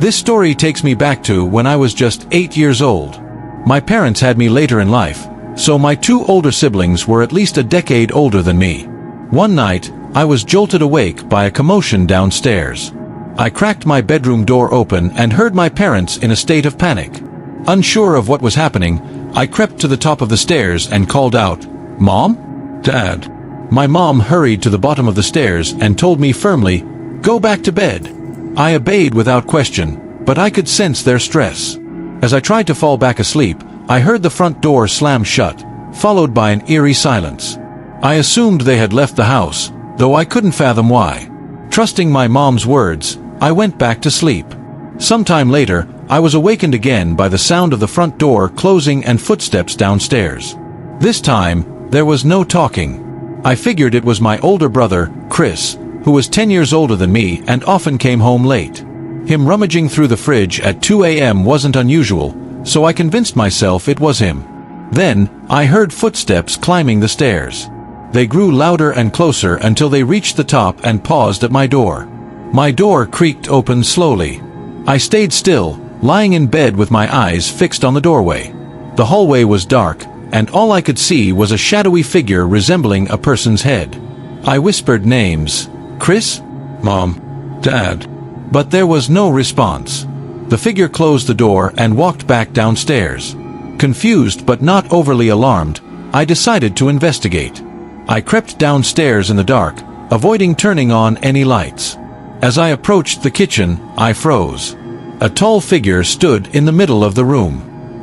This story takes me back to when I was just 8 years old. My parents had me later in life, so my 2 older siblings were at least a decade older than me. One night, I was jolted awake by a commotion downstairs. I cracked my bedroom door open and heard my parents in a state of panic. Unsure of what was happening, I crept to the top of the stairs and called out, "Mom? Dad?" My mom hurried to the bottom of the stairs and told me firmly, "Go back to bed." I obeyed without question, but I could sense their stress. As I tried to fall back asleep, I heard the front door slam shut, followed by an eerie silence. I assumed they had left the house, though I couldn't fathom why. Trusting my mom's words, I went back to sleep. Sometime later, I was awakened again by the sound of the front door closing and footsteps downstairs. This time, there was no talking. I figured it was my older brother, Chris, who was 10 years older than me and often came home late. Him rummaging through the fridge at 2 a.m. wasn't unusual, so I convinced myself it was him. Then, I heard footsteps climbing the stairs. They grew louder and closer until they reached the top and paused at my door. My door creaked open slowly. I stayed still, lying in bed with my eyes fixed on the doorway. The hallway was dark, and all I could see was a shadowy figure resembling a person's head. I whispered names, "Chris? Mom? Dad?" But there was no response. The figure closed the door and walked back downstairs. Confused but not overly alarmed, I decided to investigate. I crept downstairs in the dark, avoiding turning on any lights. As I approached the kitchen, I froze. A tall figure stood in the middle of the room.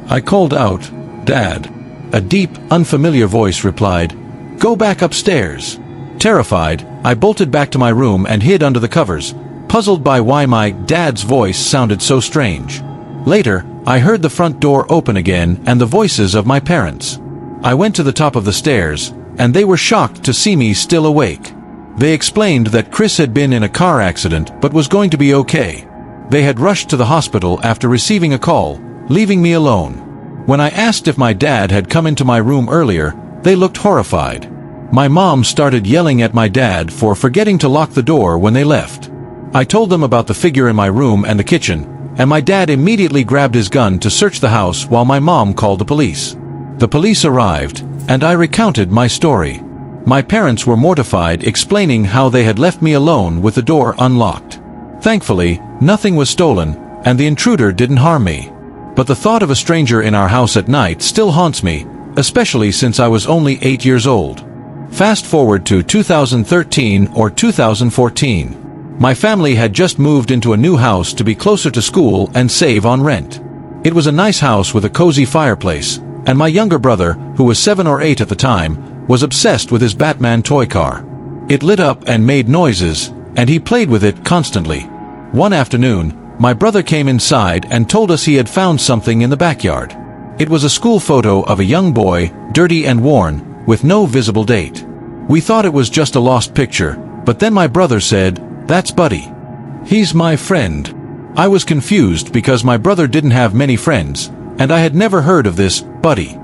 I called out, "Dad." A deep, unfamiliar voice replied, "Go back upstairs." Terrified, I bolted back to my room and hid under the covers, puzzled by why my dad's voice sounded so strange. Later, I heard the front door open again and the voices of my parents. I went to the top of the stairs, and they were shocked to see me still awake. They explained that Chris had been in a car accident but was going to be okay. They had rushed to the hospital after receiving a call, leaving me alone. When I asked if my dad had come into my room earlier, they looked horrified. My mom started yelling at my dad for forgetting to lock the door when they left. I told them about the figure in my room and the kitchen, and my dad immediately grabbed his gun to search the house while my mom called the police. The police arrived, and I recounted my story. My parents were mortified, explaining how they had left me alone with the door unlocked. Thankfully, nothing was stolen, and the intruder didn't harm me. But the thought of a stranger in our house at night still haunts me, especially since I was only 8 years old. Fast forward to 2013 or 2014. My family had just moved into a new house to be closer to school and save on rent. It was a nice house with a cozy fireplace, and my younger brother, who was 7 or 8 at the time, was obsessed with his Batman toy car. It lit up and made noises, and he played with it constantly. One afternoon, my brother came inside and told us he had found something in the backyard. It was a school photo of a young boy, dirty and worn, with no visible date. We thought it was just a lost picture, but then my brother said, "That's Buddy. He's my friend." I was confused because my brother didn't have many friends, and I had never heard of this Buddy.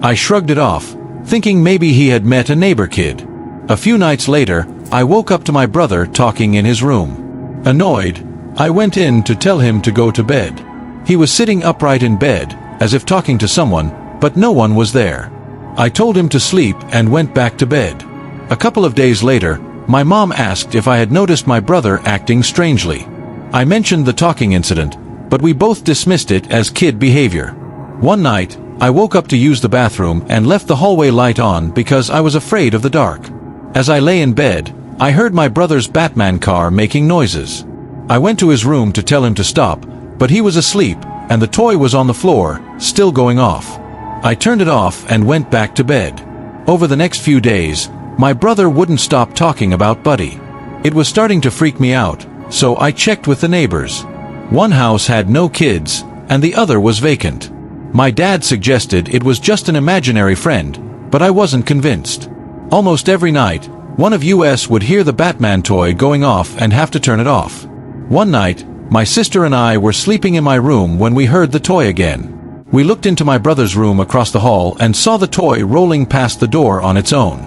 I shrugged it off, thinking maybe he had met a neighbor kid. A few nights later, I woke up to my brother talking in his room. Annoyed, I went in to tell him to go to bed. He was sitting upright in bed, as if talking to someone, but no one was there. I told him to sleep and went back to bed. A couple of days later, my mom asked if I had noticed my brother acting strangely. I mentioned the talking incident, but we both dismissed it as kid behavior. One night, I woke up to use the bathroom and left the hallway light on because I was afraid of the dark. As I lay in bed, I heard my brother's Batman car making noises. I went to his room to tell him to stop, but he was asleep, and the toy was on the floor, still going off. I turned it off and went back to bed. Over the next few days, my brother wouldn't stop talking about Buddy. It was starting to freak me out, so I checked with the neighbors. One house had no kids, and the other was vacant. My dad suggested it was just an imaginary friend, but I wasn't convinced. Almost every night, one of us would hear the Batman toy going off and have to turn it off. One night, my sister and I were sleeping in my room when we heard the toy again. We looked into my brother's room across the hall and saw the toy rolling past the door on its own.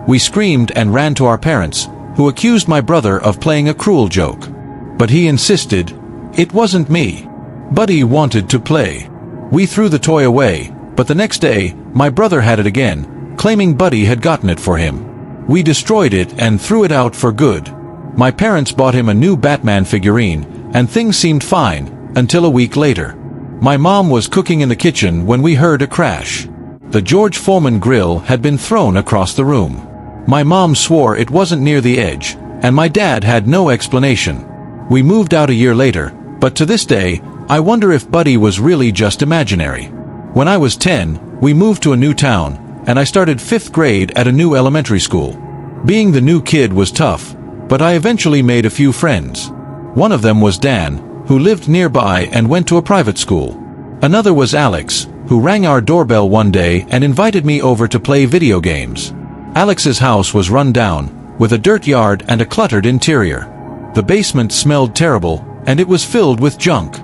We screamed and ran to our parents, who accused my brother of playing a cruel joke. But he insisted, It wasn't me. Buddy wanted to play. We threw the toy away, but the next day, my brother had it again, claiming Buddy had gotten it for him. We destroyed it and threw it out for good. My parents bought him a new Batman figurine, and things seemed fine, until a week later. My mom was cooking in the kitchen when we heard a crash. The George Foreman grill had been thrown across the room. My mom swore it wasn't near the edge, and my dad had no explanation. We moved out a year later, but to this day, I wonder if Buddy was really just imaginary. When I was 10, we moved to a new town, and I started 5th grade at a new elementary school. Being the new kid was tough, but I eventually made a few friends. One of them was Dan, who lived nearby and went to a private school. Another was Alex, who rang our doorbell one day and invited me over to play video games. Alex's house was run down, with a dirt yard and a cluttered interior. The basement smelled terrible, and it was filled with junk.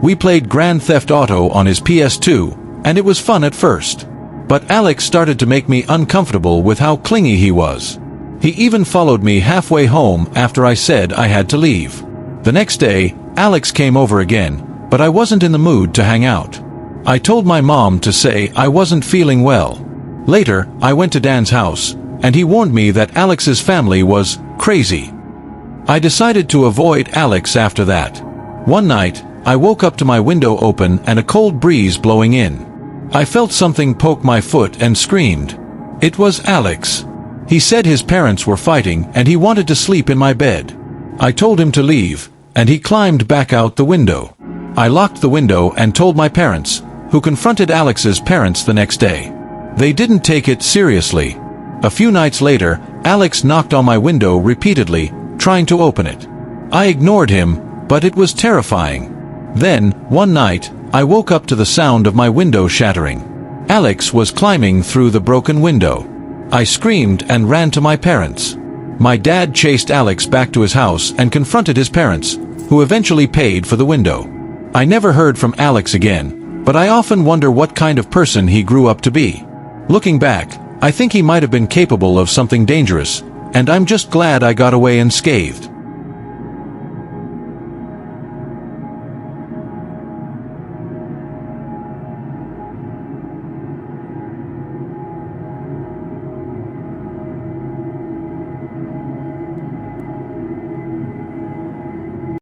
We played Grand Theft Auto on his PS2, and it was fun at first. But Alex started to make me uncomfortable with how clingy he was. He even followed me halfway home after I said I had to leave. The next day, Alex came over again, but I wasn't in the mood to hang out. I told my mom to say I wasn't feeling well. Later, I went to Dan's house, and he warned me that Alex's family was crazy. I decided to avoid Alex after that. One night, I woke up to my window open and a cold breeze blowing in. I felt something poke my foot and screamed. It was Alex. He said his parents were fighting and he wanted to sleep in my bed. I told him to leave, and he climbed back out the window. I locked the window and told my parents, who confronted Alex's parents the next day. They didn't take it seriously. A few nights later, Alex knocked on my window repeatedly, trying to open it. I ignored him, but it was terrifying. Then, one night, I woke up to the sound of my window shattering. Alex was climbing through the broken window. I screamed and ran to my parents. My dad chased Alex back to his house and confronted his parents, who eventually paid for the window. I never heard from Alex again, but I often wonder what kind of person he grew up to be. Looking back, I think he might have been capable of something dangerous, and I'm just glad I got away unscathed.